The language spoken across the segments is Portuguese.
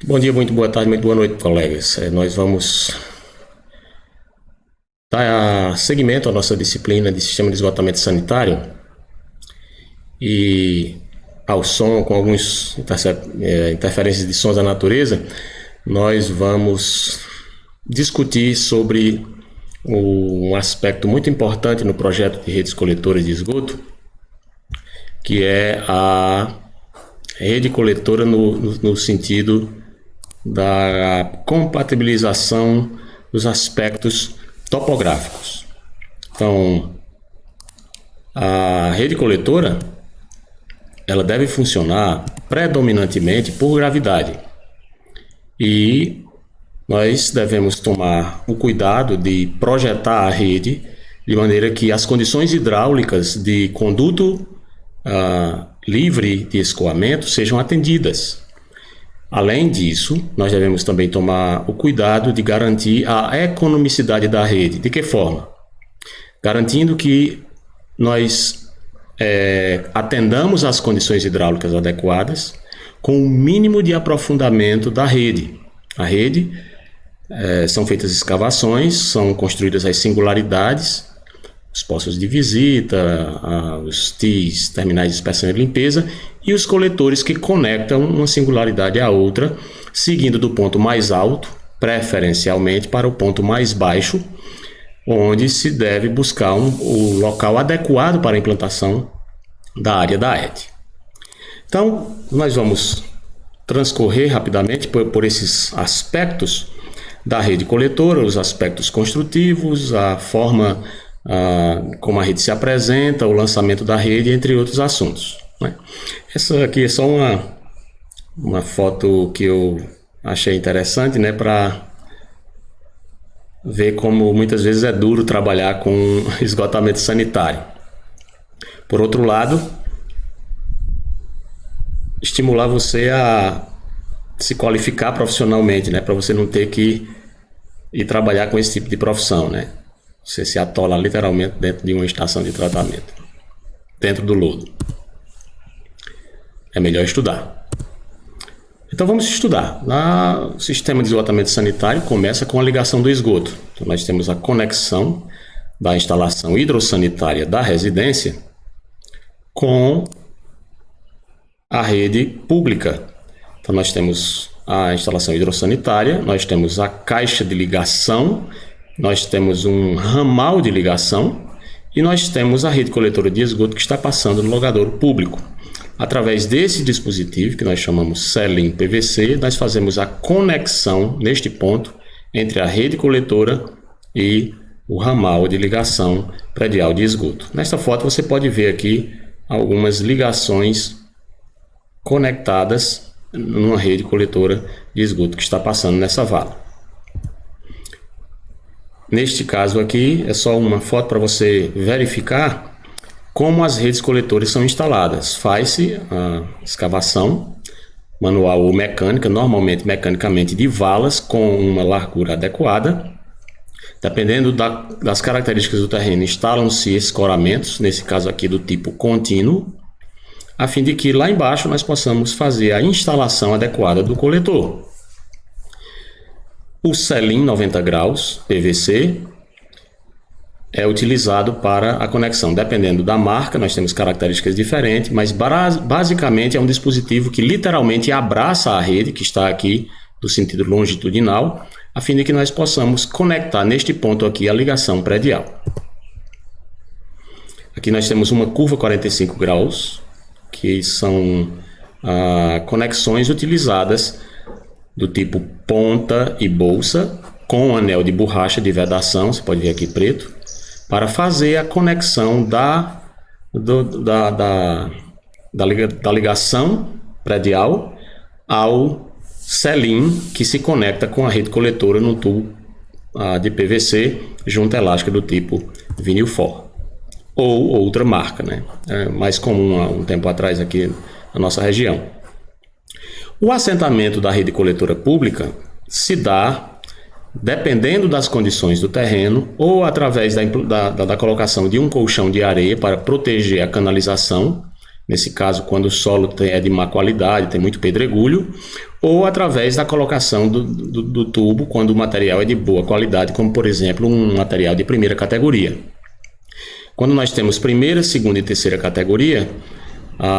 Bom dia, muito boa tarde, muito boa noite, colegas. Nós vamos dar seguimento à nossa disciplina de sistema de esgotamento sanitário e ao som, com algumas interferências de sons da natureza, nós vamos discutir sobre um aspecto muito importante no projeto de redes coletoras de esgoto, que é a rede coletora no sentido da compatibilização dos aspectos topográficos. Então, a rede coletora ela deve funcionar predominantemente por gravidade e nós devemos tomar o cuidado de projetar a rede de maneira que as condições hidráulicas de conduto livre de escoamento sejam atendidas. Além disso, nós devemos também tomar o cuidado de garantir a economicidade da rede. De que forma? Garantindo que nós atendamos às condições hidráulicas adequadas com o mínimo de aprofundamento da rede. A rede são feitas escavações, são construídas as singularidades, os postos de visita, os TIs, terminais de inspeção e limpeza, e os coletores que conectam uma singularidade à outra, seguindo do ponto mais alto, preferencialmente, para o ponto mais baixo, onde se deve buscar o local adequado para a implantação da área da ET. Então, nós vamos transcorrer rapidamente por esses aspectos da rede coletora, os aspectos construtivos, a forma como a rede se apresenta, o lançamento da rede, entre outros assuntos, né? Essa aqui é só uma foto que eu achei interessante, né, para ver como muitas vezes é duro trabalhar com esgotamento sanitário. Por outro lado, estimular você a se qualificar profissionalmente, né, para você não ter que ir trabalhar com esse tipo de profissão, né? Você se atola literalmente dentro de uma estação de tratamento, dentro do lodo. É melhor estudar. Então vamos estudar. O sistema de esgotamento sanitário começa com a ligação do esgoto. Então nós temos a conexão da instalação hidrossanitária da residência com a rede pública. Então nós temos a instalação hidrossanitária, nós temos a caixa de ligação, nós temos um ramal de ligação e nós temos a rede coletora de esgoto que está passando no logadouro público. Através desse dispositivo, que nós chamamos Selim PVC, nós fazemos a conexão, neste ponto, entre a rede coletora e o ramal de ligação predial de esgoto. Nesta foto você pode ver aqui algumas ligações conectadas numa rede coletora de esgoto que está passando nessa vala. Neste caso aqui, é só uma foto para você verificar como as redes coletoras são instaladas. Faz-se a escavação manual ou mecânica, normalmente mecanicamente de valas com uma largura adequada. Dependendo das características do terreno, instalam-se escoramentos, nesse caso aqui do tipo contínuo, a fim de que lá embaixo nós possamos fazer a instalação adequada do coletor. O Selim 90 graus PVC é utilizado para a conexão. Dependendo da marca, nós temos características diferentes, mas basicamente é um dispositivo que literalmente abraça a rede, que está aqui do sentido longitudinal, a fim de que nós possamos conectar neste ponto aqui a ligação predial. Aqui nós temos uma curva 45 graus, que são conexões utilizadas do tipo ponta e bolsa, com anel de borracha de vedação, você pode ver aqui preto, para fazer a conexão da ligação predial ao Selim, que se conecta com a rede coletora no tubo de PVC junta elástica do tipo vinil for, ou outra marca, né? É mais comum há um tempo atrás aqui na nossa região. O assentamento da rede coletora pública se dá dependendo das condições do terreno ou através da colocação de um colchão de areia para proteger a canalização, nesse caso quando o solo é de má qualidade, tem muito pedregulho, ou através da colocação do tubo quando o material é de boa qualidade, como por exemplo um material de primeira categoria. Quando nós temos primeira, segunda e terceira categoria,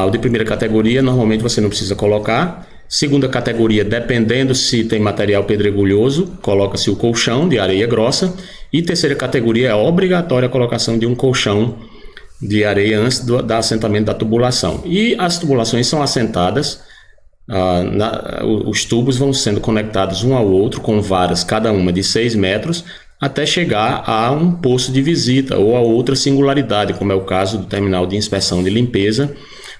o de primeira categoria normalmente você não precisa colocar. Segunda categoria, dependendo se tem material pedregulhoso, coloca-se o colchão de areia grossa. E terceira categoria é obrigatória a colocação de um colchão de areia antes do assentamento da tubulação. E as tubulações são assentadas, os tubos vão sendo conectados um ao outro com varas, cada uma de 6 metros, até chegar a um posto de visita ou a outra singularidade, como é o caso do terminal de inspeção de limpeza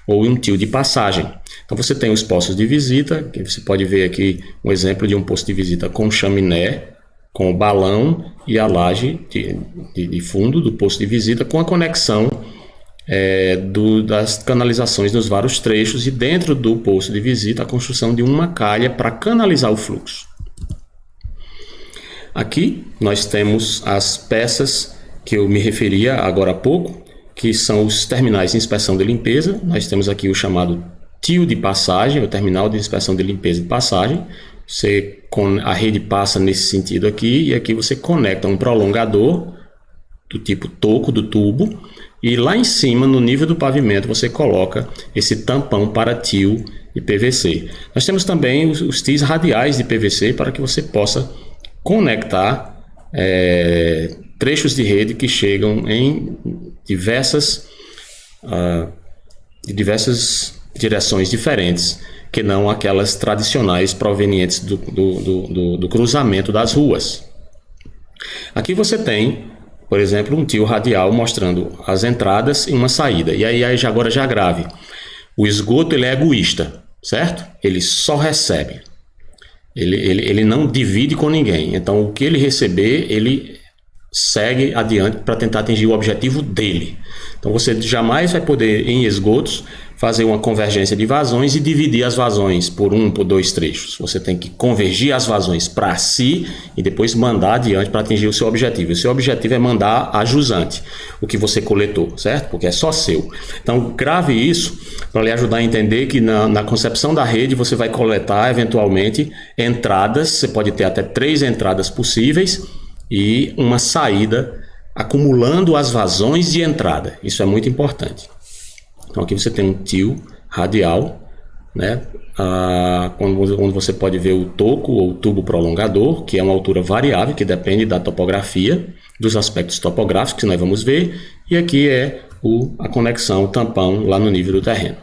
ou um tio de passagem. Então você tem os postos de visita, que você pode ver aqui um exemplo de um posto de visita com chaminé, com o balão e a laje de fundo do posto de visita, com a conexão das canalizações nos vários trechos, e dentro do posto de visita a construção de uma calha para canalizar o fluxo. Aqui nós temos as peças que eu me referia agora há pouco, que são os terminais de inspeção de limpeza. Nós temos aqui o chamado tio de passagem, o terminal de inspeção de limpeza e passagem. A rede passa nesse sentido aqui, e aqui você conecta um prolongador do tipo toco do tubo, e lá em cima, no nível do pavimento, você coloca esse tampão para tio de PVC. Nós temos também os tios radiais de PVC para que você possa conectar trechos de rede que chegam em diversas direções diferentes, que não aquelas tradicionais provenientes do cruzamento das ruas. Aqui você tem, por exemplo, um tio radial mostrando as entradas e uma saída. E aí agora já grave. O esgoto ele é egoísta, certo? Ele só recebe. Ele não divide com ninguém. Então o que ele receber, ele segue adiante para tentar atingir o objetivo dele. Então você jamais vai poder, em esgotos, fazer uma convergência de vazões e dividir as vazões por dois trechos. Você tem que convergir as vazões para si e depois mandar adiante para atingir o seu objetivo. O seu objetivo é mandar a jusante, o que você coletou, certo? Porque é só seu. Então grave isso para lhe ajudar a entender que na concepção da rede você vai coletar eventualmente entradas. Você pode ter até 3 entradas possíveis e uma saída, acumulando as vazões de entrada. Isso é muito importante. Então aqui você tem um tio radial, né? Onde você pode ver o toco ou tubo prolongador, que é uma altura variável, que depende da topografia, dos aspectos topográficos que nós vamos ver. E aqui é a conexão, o tampão lá no nível do terreno.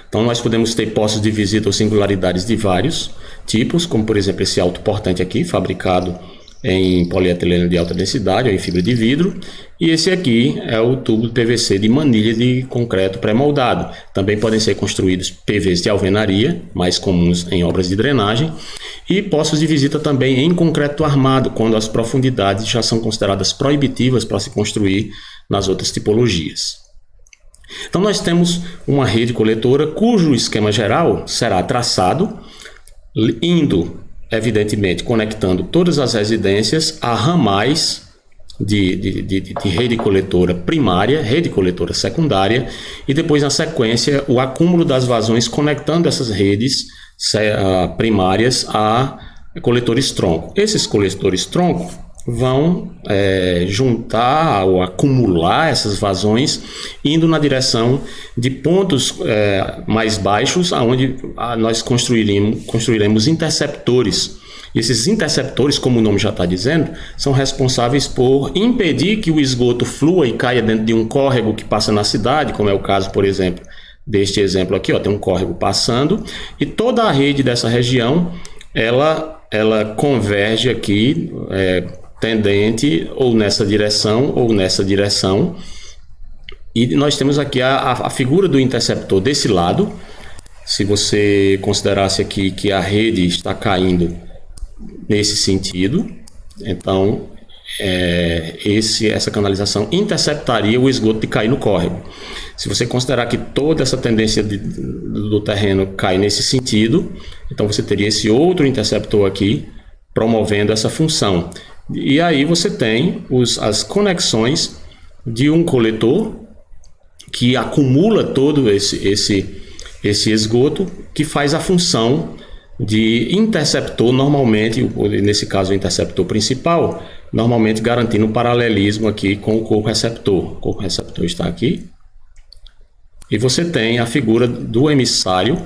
Então nós podemos ter postos de visita ou singularidades de vários tipos, como por exemplo esse autoportante aqui, fabricado em polietileno de alta densidade ou em fibra de vidro, e esse aqui é o tubo de PVC de manilha de concreto pré-moldado. Também podem ser construídos PVs de alvenaria, mais comuns em obras de drenagem, e postos de visita também em concreto armado, quando as profundidades já são consideradas proibitivas para se construir nas outras tipologias. Então nós temos uma rede coletora cujo esquema geral será traçado evidentemente conectando todas as residências a ramais de rede coletora primária, rede coletora secundária, e depois na sequência o acúmulo das vazões conectando essas redes primárias a coletores tronco. Esses coletores tronco vão juntar ou acumular essas vazões, indo na direção de pontos mais baixos, aonde nós construiremos interceptores. E esses interceptores, como o nome já está dizendo, são responsáveis por impedir que o esgoto flua e caia dentro de um córrego que passa na cidade, como é o caso, por exemplo, deste exemplo aqui, tem um córrego passando, e toda a rede dessa região, ela converge aqui, tendente ou nessa direção, e nós temos aqui a figura do interceptor desse lado. Se você considerasse aqui que a rede está caindo nesse sentido, então essa canalização interceptaria o esgoto de cair no córrego. Se você considerar que toda essa tendência do terreno cai nesse sentido, então você teria esse outro interceptor aqui promovendo essa função. E aí você tem as conexões de um coletor que acumula todo esse esgoto, que faz a função de interceptor, normalmente, nesse caso o interceptor principal, normalmente garantindo um paralelismo aqui com o corpo receptor. O corpo receptor está aqui. E você tem a figura do emissário,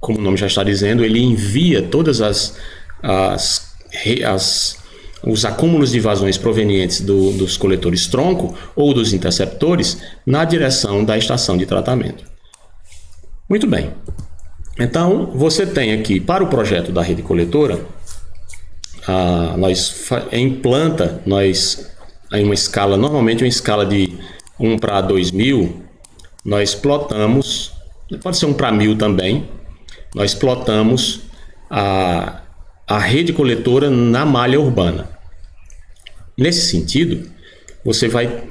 como o nome já está dizendo, ele envia todas os acúmulos de vazões provenientes dos coletores tronco ou dos interceptores na direção da estação de tratamento. Muito bem. Então, você tem aqui, para o projeto da rede coletora, nós implanta, em uma escala, normalmente uma escala de 1 para 2000, nós plotamos, pode ser 1 para 1000 também, nós plotamos a rede coletora na malha urbana. Nesse sentido, você vai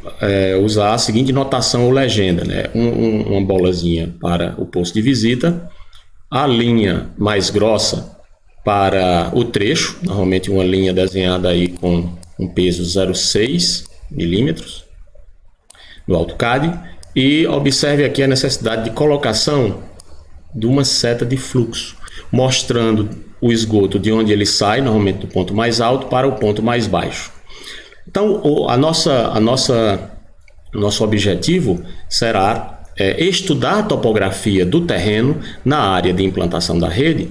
usar a seguinte notação ou legenda, né? Uma bolazinha para o posto de visita, a linha mais grossa para o trecho, normalmente uma linha desenhada aí com um peso 0,6 milímetros no AutoCAD, e observe aqui a necessidade de colocação de uma seta de fluxo, mostrando o esgoto de onde ele sai, normalmente do ponto mais alto, para o ponto mais baixo. Então, nosso objetivo será estudar a topografia do terreno na área de implantação da rede,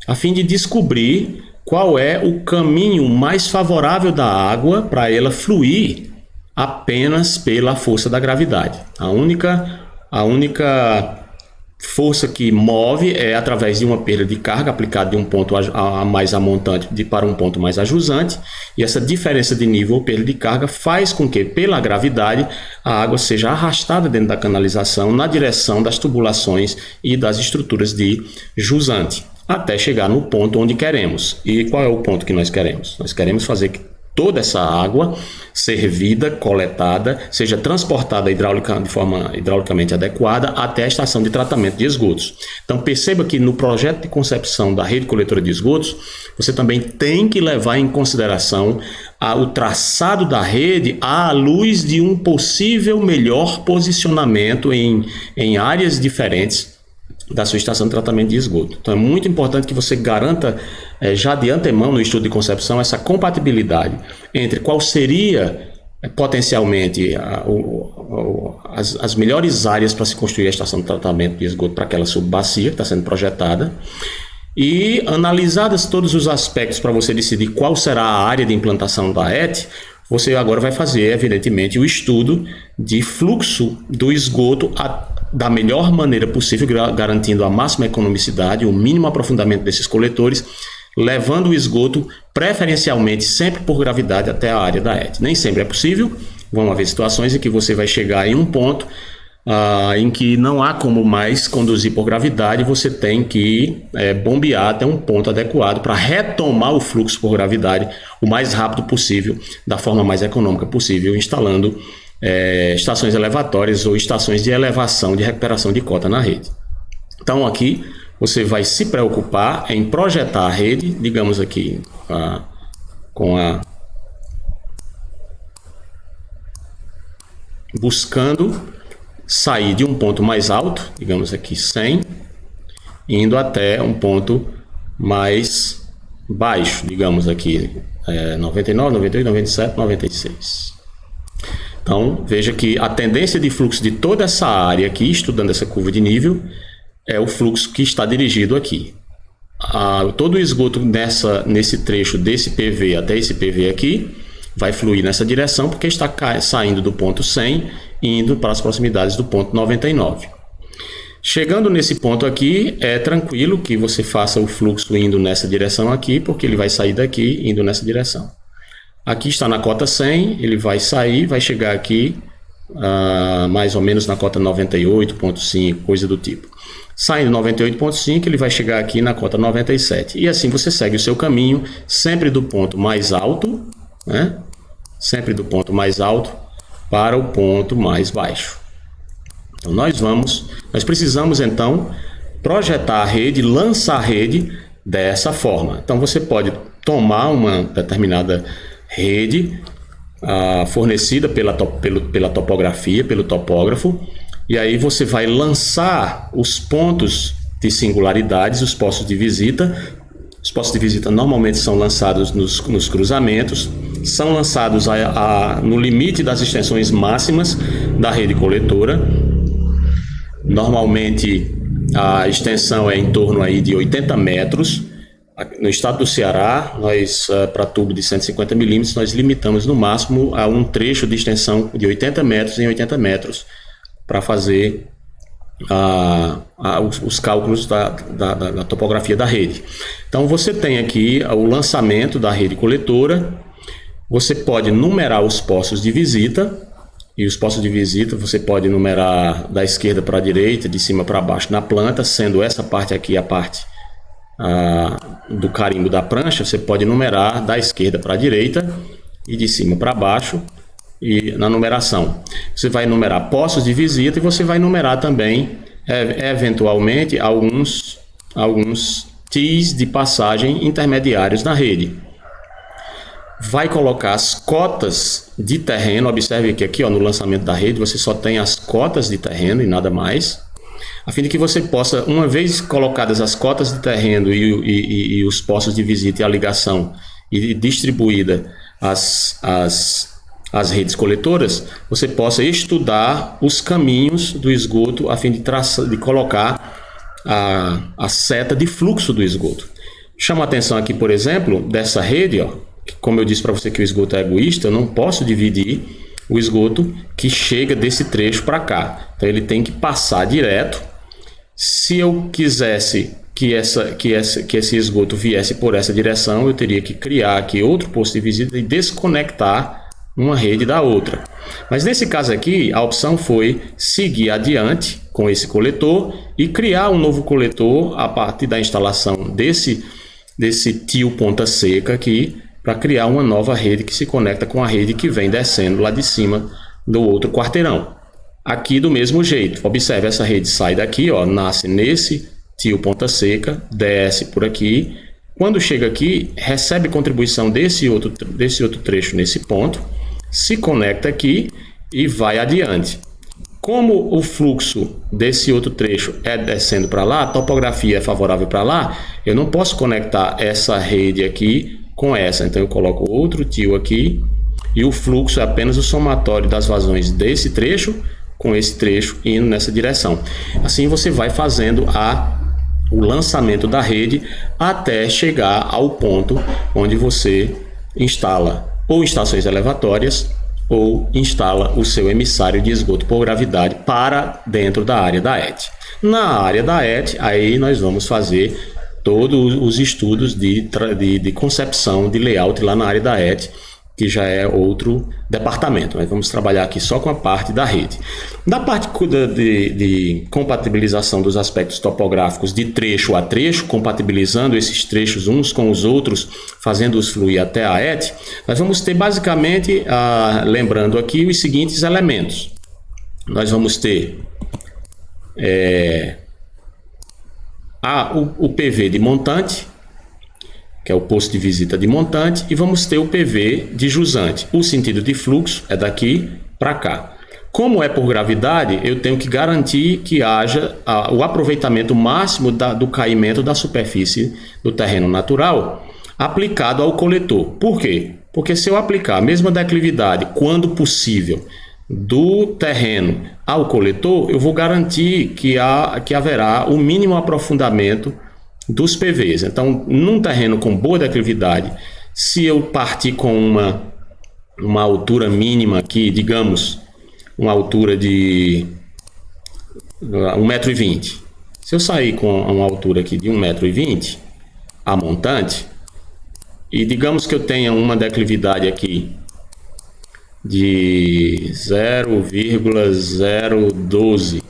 a fim de descobrir qual é o caminho mais favorável da água para ela fluir apenas pela força da gravidade. A única força que move é através de uma perda de carga aplicada de um ponto mais amontante para um ponto mais ajusante, e essa diferença de nível ou perda de carga faz com que, pela gravidade, a água seja arrastada dentro da canalização na direção das tubulações e das estruturas de jusante, até chegar no ponto onde queremos. E qual é o ponto que nós queremos? Nós queremos fazer que toda essa água servida, coletada, seja transportada de forma hidraulicamente adequada até a estação de tratamento de esgotos. Então perceba que no projeto de concepção da rede coletora de esgotos, você também tem que levar em consideração o traçado da rede à luz de um possível melhor posicionamento em áreas diferentes da sua estação de tratamento de esgoto. Então é muito importante que você garanta já de antemão no estudo de concepção essa compatibilidade entre qual seria potencialmente as melhores áreas para se construir a estação de tratamento de esgoto para aquela subbacia que está sendo projetada, e analisadas todos os aspectos para você decidir qual será a área de implantação da ET, você agora vai fazer, evidentemente, o estudo de fluxo do esgoto da melhor maneira possível, garantindo a máxima economicidade, o mínimo aprofundamento desses coletores, levando o esgoto preferencialmente sempre por gravidade até a área da ET. Nem sempre é possível, vão haver situações em que você vai chegar em um ponto em que não há como mais conduzir por gravidade, você tem que bombear até um ponto adequado para retomar o fluxo por gravidade o mais rápido possível, da forma mais econômica possível, instalando estações elevatórias ou estações de elevação de recuperação de cota na rede. Então aqui você vai se preocupar em projetar a rede, digamos aqui, buscando sair de um ponto mais alto, digamos aqui 100, indo até um ponto mais baixo, digamos aqui 99, 98, 97, 96. Então veja que a tendência de fluxo de toda essa área aqui, estudando essa curva de nível, é o fluxo que está dirigido aqui. Todo o esgoto nesse trecho desse PV até esse PV aqui vai fluir nessa direção, porque está saindo do ponto 100 e indo para as proximidades do ponto 99. Chegando nesse ponto aqui, é tranquilo que você faça o fluxo indo nessa direção aqui, porque ele vai sair daqui indo nessa direção. Aqui está na cota 100, ele vai sair, vai chegar aqui mais ou menos na cota 98.5, coisa do tipo. Saindo 98.5, ele vai chegar aqui na cota 97. E assim você segue o seu caminho, sempre do ponto mais alto, né? Sempre do ponto mais alto para o ponto mais baixo. Então nós precisamos então projetar a rede, lançar a rede dessa forma. Então você pode tomar uma determinada rede fornecida pela topografia, pelo topógrafo, e aí você vai lançar os pontos de singularidades, os postos de visita. Os postos de visita normalmente são lançados nos cruzamentos, são lançados no limite das extensões máximas da rede coletora. Normalmente a extensão é em torno aí de 80 metros. No estado do Ceará, nós, para tubo de 150 milímetros, nós limitamos no máximo a um trecho de extensão de 80 metros em 80 metros para fazer os cálculos da topografia da rede. Então você tem aqui o lançamento da rede coletora, você pode numerar os postos de visita, e os postos de visita você pode numerar da esquerda para a direita, de cima para baixo na planta, sendo essa parte aqui a parte do carimbo da prancha. Você pode numerar da esquerda para a direita e de cima para baixo, e na numeração você vai numerar postos de visita, e você vai numerar também eventualmente alguns T's de passagem intermediários na rede. Vai colocar as cotas de terreno. Observe que aqui, no lançamento da rede, você só tem as cotas de terreno e nada mais, a fim de que você possa, uma vez colocadas as cotas de terreno e os postos de visita e a ligação, e distribuída as redes coletoras, você possa estudar os caminhos do esgoto a fim de colocar a seta de fluxo do esgoto. Chama a atenção aqui, por exemplo, dessa rede, que, como eu disse para você que o esgoto é egoísta, eu não posso dividir o esgoto que chega desse trecho para cá. Então ele tem que passar direto. Se eu quisesse que esse esgoto viesse por essa direção, eu teria que criar aqui outro posto de visita e desconectar uma rede da outra. Mas nesse caso aqui, a opção foi seguir adiante com esse coletor e criar um novo coletor a partir da instalação desse tio ponta seca aqui, para criar uma nova rede que se conecta com a rede que vem descendo lá de cima do outro quarteirão. Aqui do mesmo jeito, observe, essa rede sai daqui, nasce nesse tio ponta seca, desce por aqui, quando chega aqui, recebe contribuição desse outro trecho nesse ponto, se conecta aqui e vai adiante. Como o fluxo desse outro trecho é descendo para lá, a topografia é favorável para lá, eu não posso conectar essa rede aqui com essa, então eu coloco outro tio aqui, e o fluxo é apenas o somatório das vazões desse trecho com esse trecho indo nessa direção. Assim você vai fazendo o lançamento da rede até chegar ao ponto onde você instala ou estações elevatórias ou instala o seu emissário de esgoto por gravidade para dentro da área da ET. Na área da ET, aí nós vamos fazer todos os estudos de concepção de layout lá na área da ET, que já é outro departamento. Nós vamos trabalhar aqui só com a parte da rede. Da parte de compatibilização dos aspectos topográficos de trecho a trecho, compatibilizando esses trechos uns com os outros, fazendo-os fluir até a ET, nós vamos ter basicamente, lembrando aqui, os seguintes elementos. Nós vamos ter o PV de montante, que é o posto de visita de montante, e vamos ter o PV de jusante. O sentido de fluxo é daqui para cá. Como é por gravidade, eu tenho que garantir que haja o aproveitamento máximo do caimento da superfície do terreno natural aplicado ao coletor. Por quê? Porque se eu aplicar a mesma declividade, quando possível, do terreno ao coletor, eu vou garantir que haverá o mínimo aprofundamento dos PVs. Então, num terreno com boa declividade, se eu partir com uma altura mínima aqui, digamos, uma altura de 1,20 m, se eu sair com uma altura aqui de 1,20 m a montante, e digamos que eu tenha uma declividade aqui de 0,012,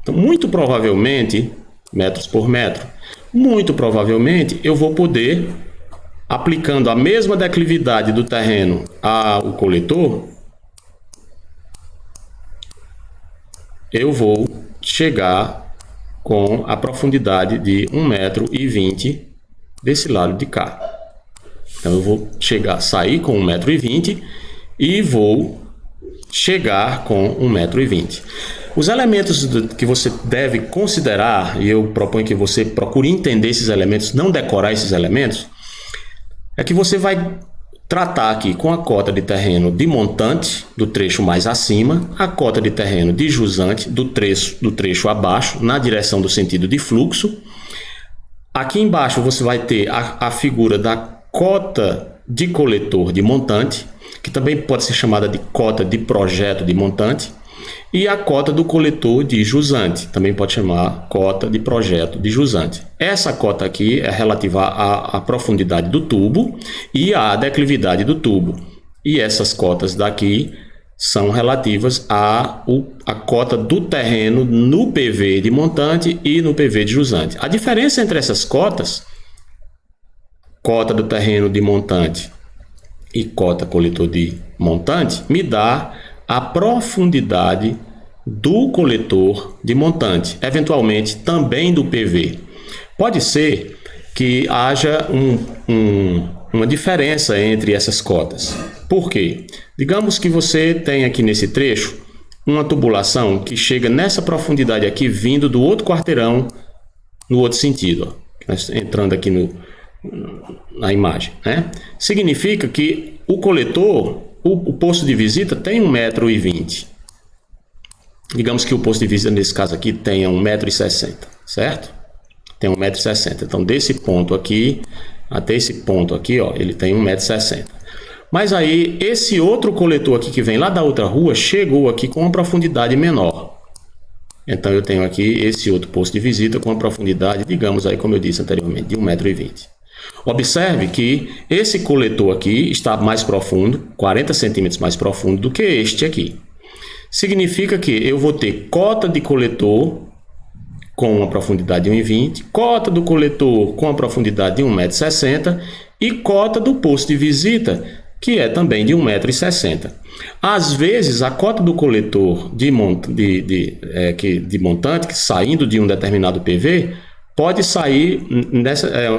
então muito provavelmente, metros por metro, muito provavelmente eu vou poder, aplicando a mesma declividade do terreno ao coletor, eu vou chegar com a profundidade de 1,20 m desse lado de cá. Então eu vou sair com 1,20 m e vou chegar com 1,20 m. Os elementos que você deve considerar, e eu proponho que você procure entender esses elementos, não decorar esses elementos, é que você vai tratar aqui com a cota de terreno de montante, do trecho mais acima, a cota de terreno de jusante, do trecho abaixo, na direção do sentido de fluxo. Aqui embaixo você vai ter a figura da cota de coletor de montante, que também pode ser chamada de cota de projeto de montante, e a cota do coletor de jusante, também pode chamar cota de projeto de jusante. Essa cota aqui é relativa à profundidade do tubo e à declividade do tubo. E essas cotas daqui são relativas à cota do terreno no PV de montante e no PV de jusante. A diferença entre essas cotas, cota do terreno de montante e cota coletor de montante, me dá a profundidade do coletor de montante, eventualmente também do PV. Pode ser que haja uma diferença entre essas cotas. Por quê? Digamos que você tem aqui nesse trecho uma tubulação que chega nessa profundidade aqui, vindo do outro quarteirão, no outro sentido, ó, entrando aqui na imagem, né? Significa que o coletor, o posto de visita tem 1,20 m. Digamos que o posto de visita, nesse caso aqui, tenha 1,60 m, certo? Tem 1,60 m. Então, desse ponto aqui até esse ponto aqui, ó, ele tem 1,60 m. Mas aí, esse outro coletor aqui que vem lá da outra rua, chegou aqui com uma profundidade menor. Então, eu tenho aqui esse outro posto de visita com uma profundidade, digamos aí, como eu disse anteriormente, de 1,20 m. Observe que esse coletor aqui está mais profundo, 40 centímetros mais profundo do que este aqui. Significa que eu vou ter cota de coletor com uma profundidade de 1,20 m, cota do coletor com uma profundidade de 1,60 m e cota do posto de visita, que é também de 1,60 m. Às vezes, a cota do coletor de montante, que saindo de um determinado PV, pode sair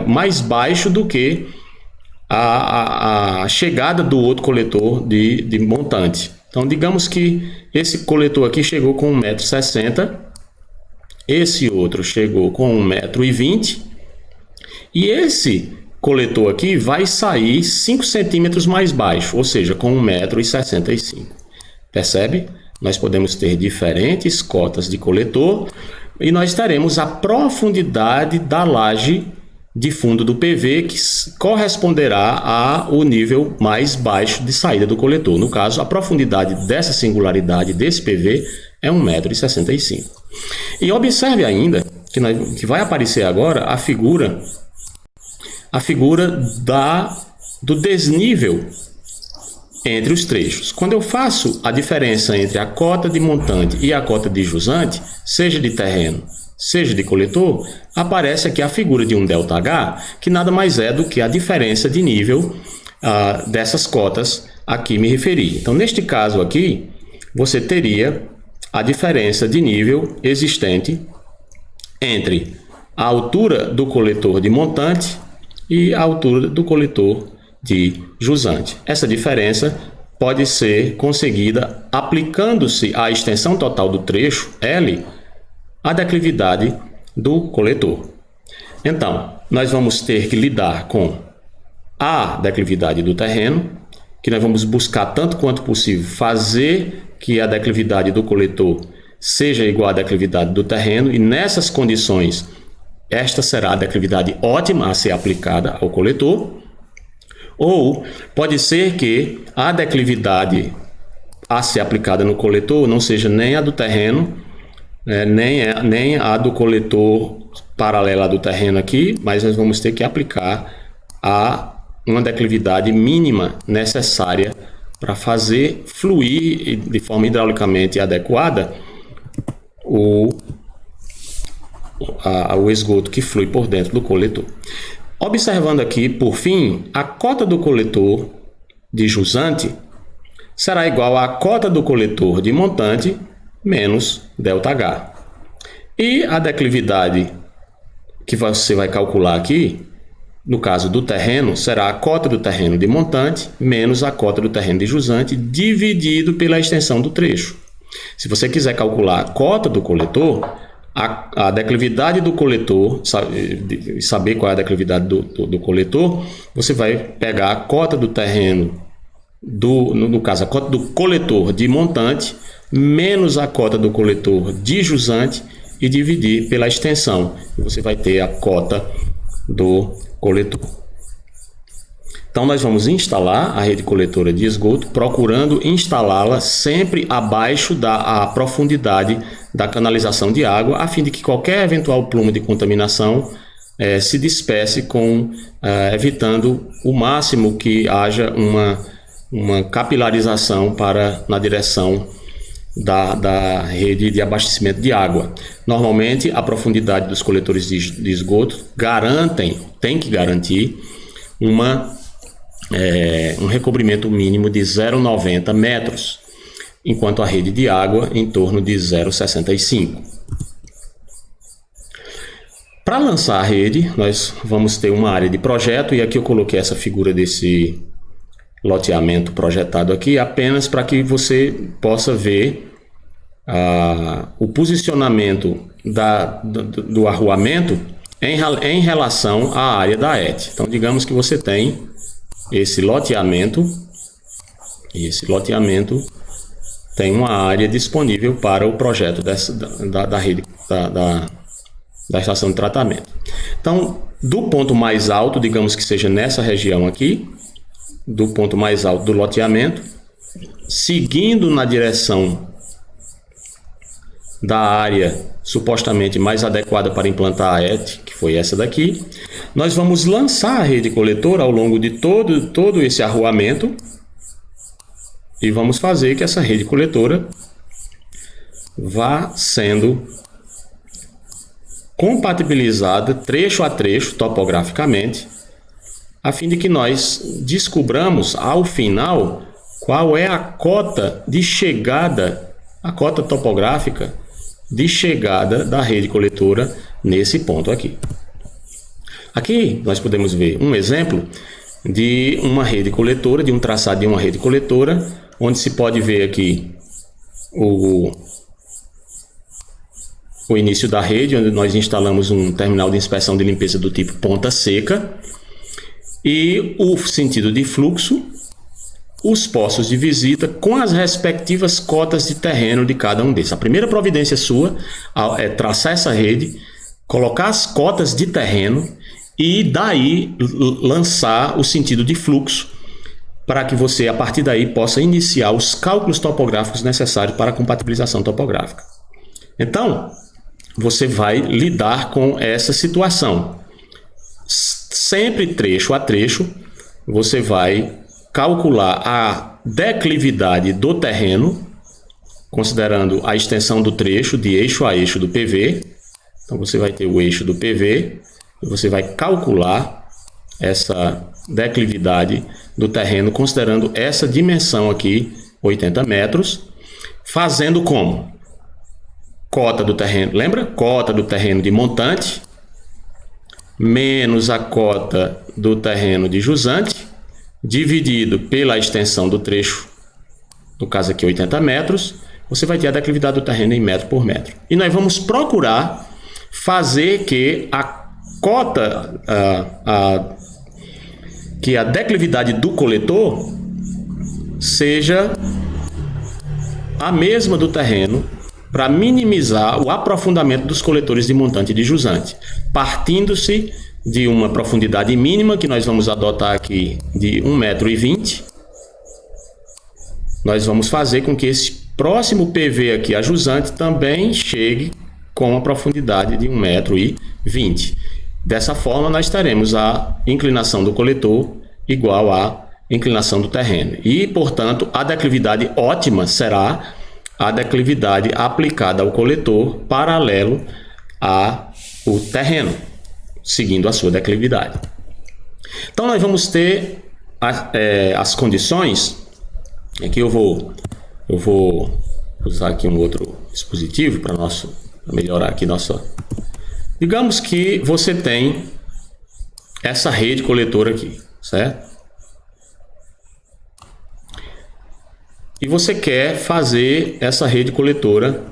mais baixo do que a chegada do outro coletor de montante. Então, digamos que esse coletor aqui chegou com 1,60 m, esse outro chegou com 1,20 m, e esse coletor aqui vai sair 5 centímetros mais baixo, ou seja, com 1,65 m. Percebe? Nós podemos ter diferentes cotas de coletor e nós teremos a profundidade da laje de fundo do PV, que corresponderá ao nível mais baixo de saída do coletor. No caso, a profundidade dessa singularidade desse PV é 1,65 m. E observe ainda que vai aparecer agora a figura do desnível entre os trechos. Quando eu faço a diferença entre a cota de montante e a cota de jusante, seja de terreno, seja de coletor, aparece aqui a figura de um ΔH, que nada mais é do que a diferença de nível dessas cotas a que me referi. Então, neste caso aqui, você teria a diferença de nível existente entre a altura do coletor de montante e a altura do coletor de jusante. Essa diferença pode ser conseguida aplicando-se à extensão total do trecho L, a declividade do coletor. Então, nós vamos ter que lidar com a declividade do terreno, que nós vamos buscar tanto quanto possível fazer que a declividade do coletor seja igual à declividade do terreno, e nessas condições esta será a declividade ótima a ser aplicada ao coletor. Ou pode ser que a declividade a ser aplicada no coletor não seja nem a do terreno, nem a do coletor paralela do terreno aqui, mas nós vamos ter que aplicar uma declividade mínima necessária para fazer fluir de forma hidraulicamente adequada o esgoto que flui por dentro do coletor. Observando aqui, por fim, a cota do coletor de jusante será igual à cota do coletor de montante menos ΔH. E a declividade que você vai calcular aqui, no caso do terreno, será a cota do terreno de montante menos a cota do terreno de jusante dividido pela extensão do trecho. Se você quiser calcular a cota do coletor, a declividade do coletor, saber qual é a declividade do coletor, você vai pegar a cota do terreno, no caso, a cota do coletor de montante, menos a cota do coletor de jusante e dividir pela extensão. Você vai ter a cota do coletor. Então, nós vamos instalar a rede coletora de esgoto, procurando instalá-la sempre abaixo da profundidade da canalização de água, a fim de que qualquer eventual plumo de contaminação se disperse, evitando o máximo que haja uma capilarização na direção da rede de abastecimento de água. Normalmente, a profundidade dos coletores de esgoto tem que garantir um recobrimento mínimo de 0,90 metros, enquanto a rede de água em torno de 0,65. Para lançar a rede, nós vamos ter uma área de projeto, e aqui eu coloquei essa figura desse loteamento projetado aqui, apenas para que você possa ver o posicionamento do arruamento em relação à área da ET. Então, digamos que você tem esse loteamento, e esse loteamento tem uma área disponível para o projeto da rede da estação de tratamento. Então, do ponto mais alto, digamos que seja nessa região aqui, do ponto mais alto do loteamento, seguindo na direção da área supostamente mais adequada para implantar a ET, que foi essa daqui, nós vamos lançar a rede coletora ao longo de todo esse arruamento e vamos fazer que essa rede coletora vá sendo compatibilizada trecho a trecho topograficamente, a fim de que nós descobramos ao final qual é a cota de chegada, a cota topográfica de chegada da rede coletora nesse ponto aqui. Aqui nós podemos ver um exemplo de uma rede coletora, de um traçado de uma rede coletora, onde se pode ver aqui o início da rede, onde nós instalamos um terminal de inspeção de limpeza do tipo ponta seca, e o sentido de fluxo, os postos de visita com as respectivas cotas de terreno de cada um desses. A primeira providência sua é traçar essa rede, colocar as cotas de terreno e daí lançar o sentido de fluxo, para que você, a partir daí, possa iniciar os cálculos topográficos necessários para a compatibilização topográfica. Então, você vai lidar com essa situação. Sempre trecho a trecho, você vai calcular a declividade do terreno, considerando a extensão do trecho de eixo a eixo do PV. Então, você vai ter o eixo do PV e você vai calcular essa declividade do terreno, considerando essa dimensão aqui, 80 metros, fazendo como? Cota do terreno, lembra? Cota do terreno de montante, menos a cota do terreno de jusante, dividido pela extensão do trecho, no caso aqui 80 metros, você vai ter a declividade do terreno em metro por metro. E nós vamos procurar fazer que a cota, que a declividade do coletor seja a mesma do terreno, para minimizar o aprofundamento dos coletores de montante e de jusante, partindo-se de uma profundidade mínima, que nós vamos adotar aqui de 1,20 m. Nós vamos fazer com que esse próximo PV aqui, a jusante, também chegue com uma profundidade de 1,20 m. Dessa forma, nós teremos a inclinação do coletor igual à inclinação do terreno. E, portanto, a declividade ótima será a declividade aplicada ao coletor paralelo ao terreno, seguindo a sua declividade. Então, nós vamos ter as condições. Aqui eu vou usar aqui um outro dispositivo para melhorar aqui nossa. Digamos que você tem essa rede coletora aqui, certo? e você quer fazer essa rede coletora.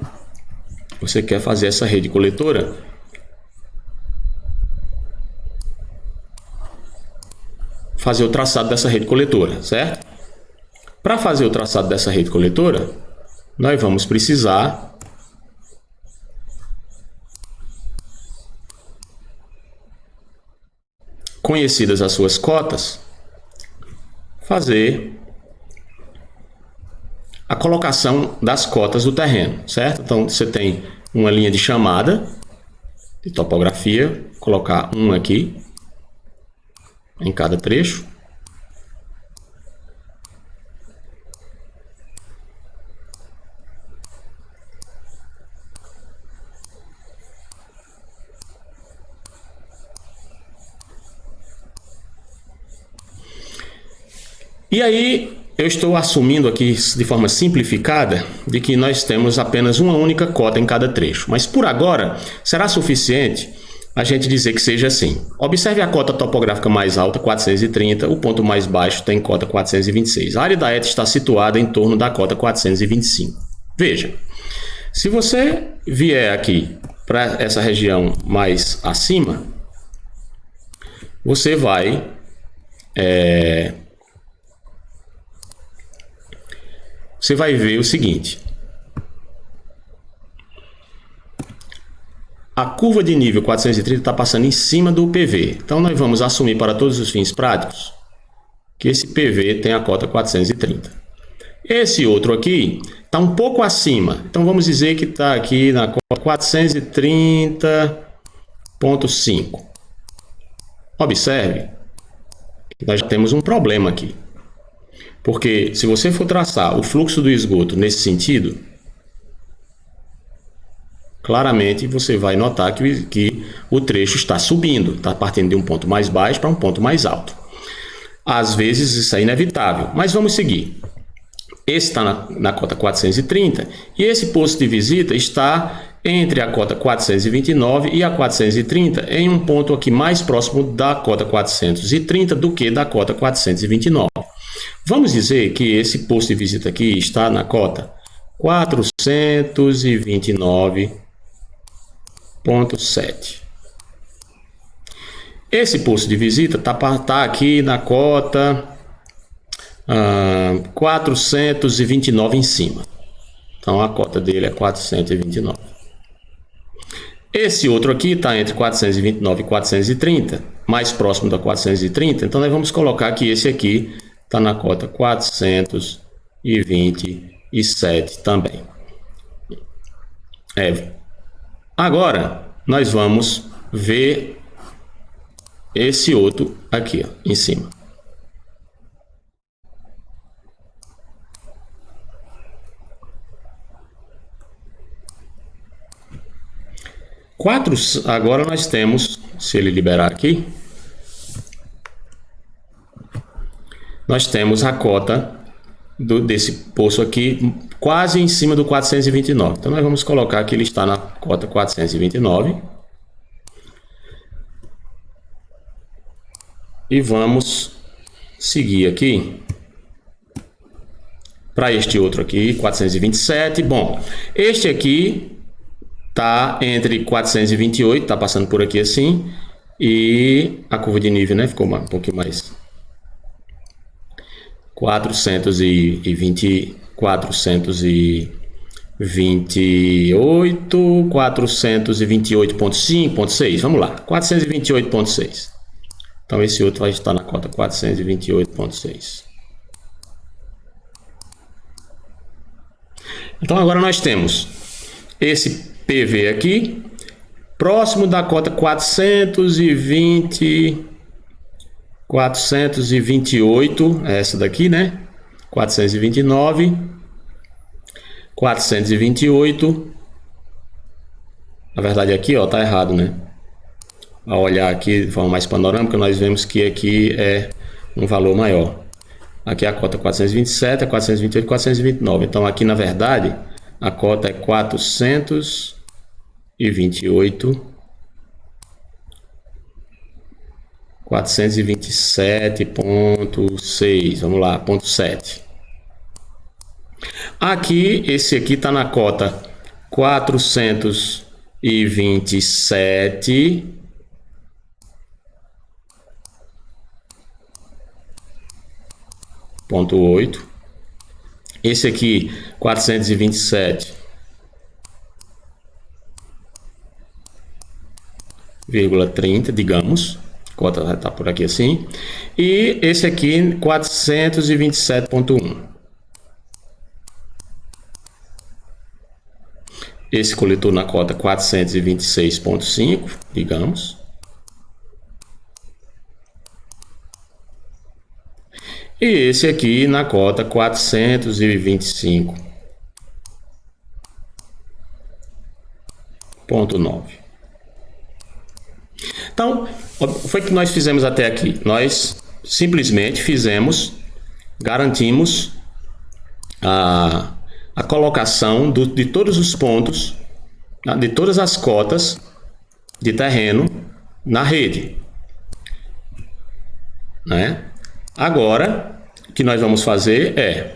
Fazer o traçado dessa rede coletora, certo? Para fazer o traçado dessa rede coletora, nós vamos precisar conhecidas as suas cotas, fazer a colocação das cotas do terreno, certo? Então, você tem uma linha de chamada de topografia, colocar um aqui em cada trecho. E aí, eu estou assumindo aqui de forma simplificada de que nós temos apenas uma única cota em cada trecho. Mas por agora, será suficiente a gente dizer que seja assim. Observe a cota topográfica mais alta, 430, o ponto mais baixo tem cota 426. A área da ETA está situada em torno da cota 425. Veja, se você vier aqui para essa região mais acima, você vai ver o seguinte: a curva de nível 430 está passando em cima do PV. Então, nós vamos assumir para todos os fins práticos que esse PV tem a cota 430. Esse outro aqui está um pouco acima. Então, vamos dizer que está aqui na cota 430,5. Observe que nós já temos um problema aqui. Porque se você for traçar o fluxo do esgoto nesse sentido, claramente você vai notar que o trecho está subindo, está partindo de um ponto mais baixo para um ponto mais alto. Às vezes isso é inevitável, mas vamos seguir. Esse está na cota 430 e esse posto de visita está entre a cota 429 e a 430, em um ponto aqui mais próximo da cota 430 do que da cota 429. Vamos dizer que esse posto de visita aqui está na cota 429,7. Esse posto de visita está aqui na cota 429 em cima. Então a cota dele é 429. Esse outro aqui está entre 429 e 430, mais próximo da 430. Então nós vamos colocar que esse aqui está na cota 427 também. Agora, nós vamos ver esse outro aqui, ó, em cima. Agora nós temos, se ele liberar aqui, nós temos a cota desse poço aqui quase em cima do 429. Então nós vamos colocar que ele está na cota 429. E vamos seguir aqui para este outro aqui, 427. Bom, este aqui está entre 428, está passando por aqui assim, e a curva de nível, né, ficou um pouquinho mais 428, 428,5,6. Vamos lá, 428,6. Então esse outro vai estar na cota 428,6. Então agora nós temos esse PV aqui, próximo da cota 428, essa daqui, né? 429, 428. Na verdade aqui, ó, tá errado, né? Ao olhar aqui de forma mais panorâmica, nós vemos que aqui é um valor maior. Aqui é a cota 427, a 428 e 429. Então aqui, na verdade, a cota é 427,6. Vamos lá, ponto 7. Aqui, esse aqui está na cota 427,8. Esse aqui, 427,30, digamos. A cota vai estar por aqui assim. E esse aqui, 427,1. Esse coletor na cota 426,5, digamos. E esse aqui na cota 425,9. Então, foi o que nós fizemos até aqui. Nós simplesmente garantimos a colocação de todos os pontos, de todas as cotas de terreno na rede, né? Agora, o que nós vamos fazer é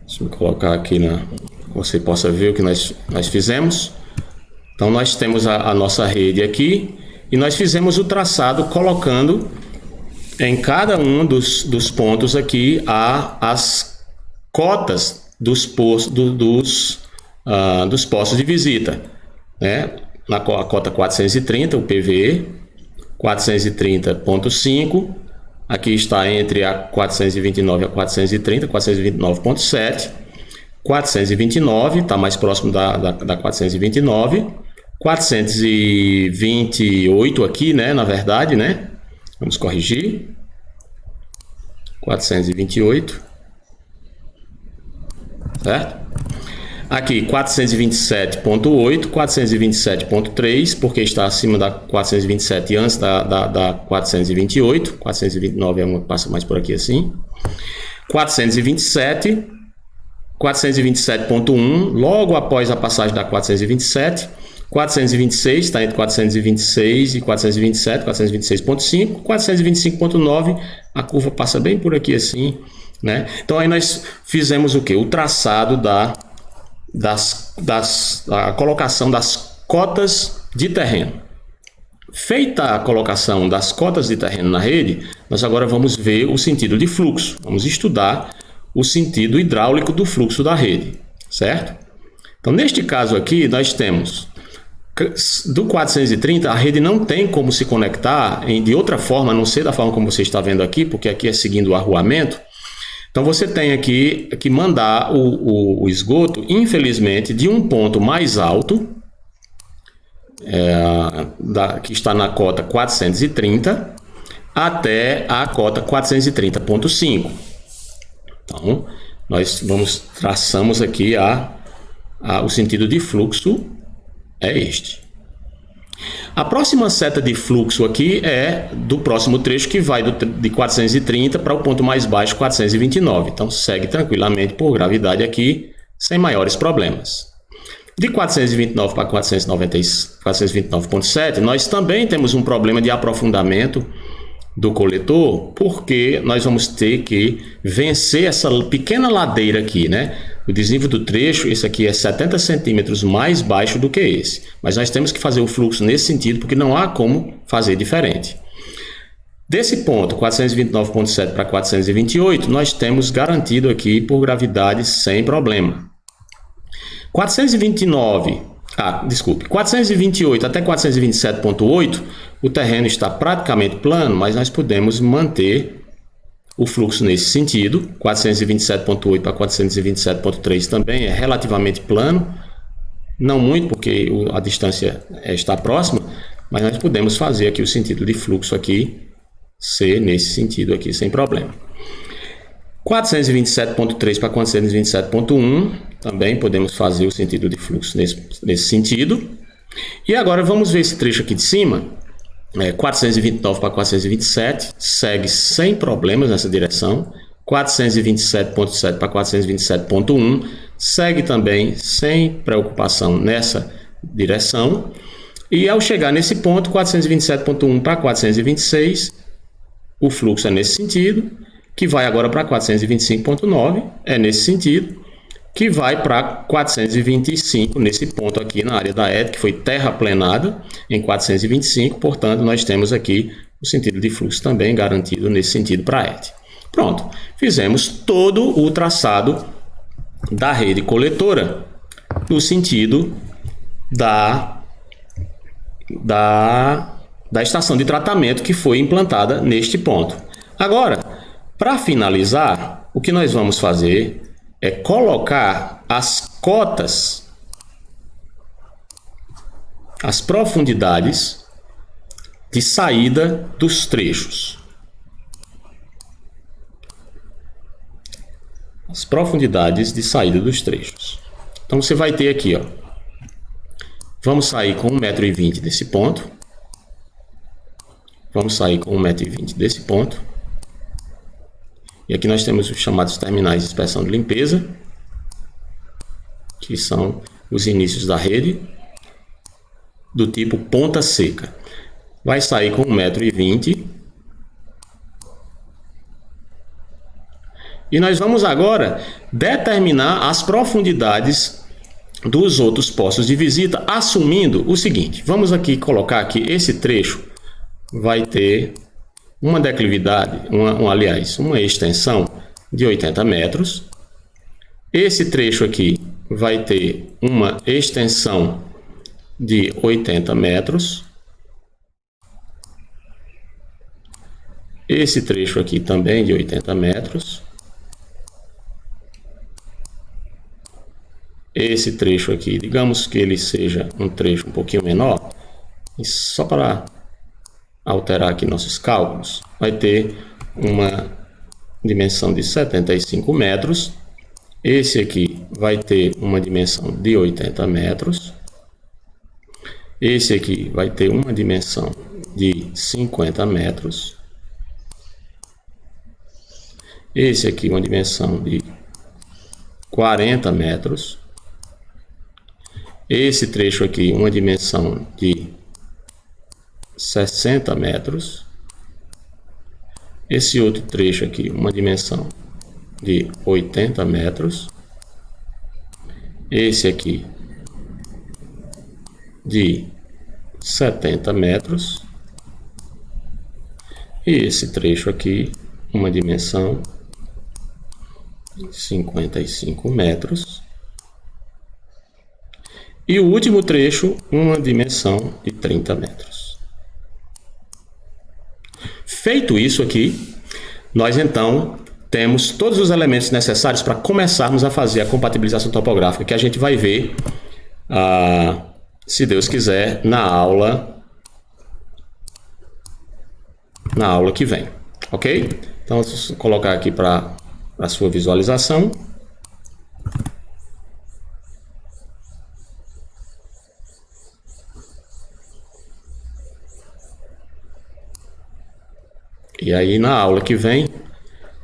deixa eu colocar aqui você possa ver o que nós fizemos. Então, nós temos a nossa rede aqui e nós fizemos o traçado colocando em cada um dos pontos aqui as cotas dos postos de visita, né? Na cota 430, o PV, 430,5, aqui está entre a 429 e a 430, 429,7, 429, está mais próximo da 429, 428 aqui, né, na verdade, né? Vamos corrigir. 428. Certo? Aqui 427,8, 427,3, porque está acima da 427 e antes da 428. 429 é uma que passa mais por aqui assim. 427, 427,1, logo após a passagem da 427. 426 está entre 426 e 427, 426,5, 425,9, a curva passa bem por aqui assim, né? Então aí nós fizemos o que? O traçado da colocação das cotas de terreno. Feita a colocação das cotas de terreno na rede, nós agora vamos ver o sentido de fluxo. Vamos estudar o sentido hidráulico do fluxo da rede, certo? Então, neste caso aqui, nós temos do 430, a rede não tem como se conectar de outra forma, a não ser da forma como você está vendo aqui, porque aqui é seguindo o arruamento. Então você tem aqui que mandar o esgoto, infelizmente, de um ponto mais alto, que está na cota 430, até a cota 430,5. Então, nós traçamos aqui o sentido de fluxo é este. A próxima seta de fluxo aqui é do próximo trecho, que vai de 430 para o ponto mais baixo, 429. Então, segue tranquilamente por gravidade aqui, sem maiores problemas. De 429 para 429,7, nós também temos um problema de aprofundamento do coletor, porque nós vamos ter que vencer essa pequena ladeira aqui, né? O desnível do trecho, esse aqui é 70 centímetros mais baixo do que esse. Mas nós temos que fazer o fluxo nesse sentido, porque não há como fazer diferente. Desse ponto, 429,7 para 428, nós temos garantido aqui por gravidade sem problema. 428 até 427,8, o terreno está praticamente plano, mas nós podemos manter o fluxo nesse sentido. 427,8 para 427,3 também é relativamente plano, não muito porque a distância está próxima, mas nós podemos fazer aqui o sentido de fluxo aqui ser nesse sentido aqui sem problema. 427,3 para 427,1 também podemos fazer o sentido de fluxo nesse sentido. E agora vamos ver esse trecho aqui de cima. 429 para 427 segue sem problemas nessa direção. 427,7 para 427,1 segue também sem preocupação nessa direção. E ao chegar nesse ponto, 427.1 para 426, o fluxo é nesse sentido, que vai agora para 425.9, é nesse sentido, que vai para 425, nesse ponto aqui na área da ET, que foi terraplenada em 425, portanto, nós temos aqui o sentido de fluxo também garantido nesse sentido para a ET. Pronto, fizemos todo o traçado da rede coletora no sentido da estação de tratamento que foi implantada neste ponto. Agora, para finalizar, o que nós vamos fazer é colocar as cotas, as profundidades de saída dos trechos. As profundidades de saída dos trechos. Então você vai ter aqui, ó, vamos sair com 1,20 m desse ponto. Vamos sair com 1,20 m desse ponto. E aqui nós temos os chamados terminais de inspeção de limpeza, que são os inícios da rede, do tipo ponta seca. Vai sair com 1,20 m. E nós vamos agora determinar as profundidades dos outros postos de visita, assumindo o seguinte. Vamos aqui colocar que esse trecho vai ter uma declividade, uma extensão de 80 metros. Esse trecho aqui vai ter uma extensão de 80 metros. Esse trecho aqui também de 80 metros. Esse trecho aqui, digamos que ele seja um trecho um pouquinho menor, e só para alterar aqui nossos cálculos, vai ter uma dimensão de 75 metros. Esse aqui vai ter uma dimensão de 80 metros. Esse aqui vai ter uma dimensão de 50 metros. Esse aqui uma dimensão de 40 metros. Esse trecho aqui uma dimensão de 60 metros. Esse outro trecho aqui uma dimensão de 80 metros. Esse aqui de 70 metros. E esse trecho aqui uma dimensão de 55 metros. E o último trecho, uma dimensão de 30 metros. Feito isso aqui, nós então temos todos os elementos necessários para começarmos a fazer a compatibilização topográfica, que a gente vai ver, se Deus quiser, na aula que vem. Ok? Então, vou colocar aqui para a sua visualização. E aí, na aula que vem,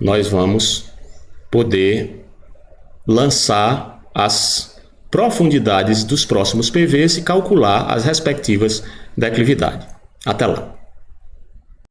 nós vamos poder lançar as profundidades dos próximos PVs e calcular as respectivas declividades. Até lá!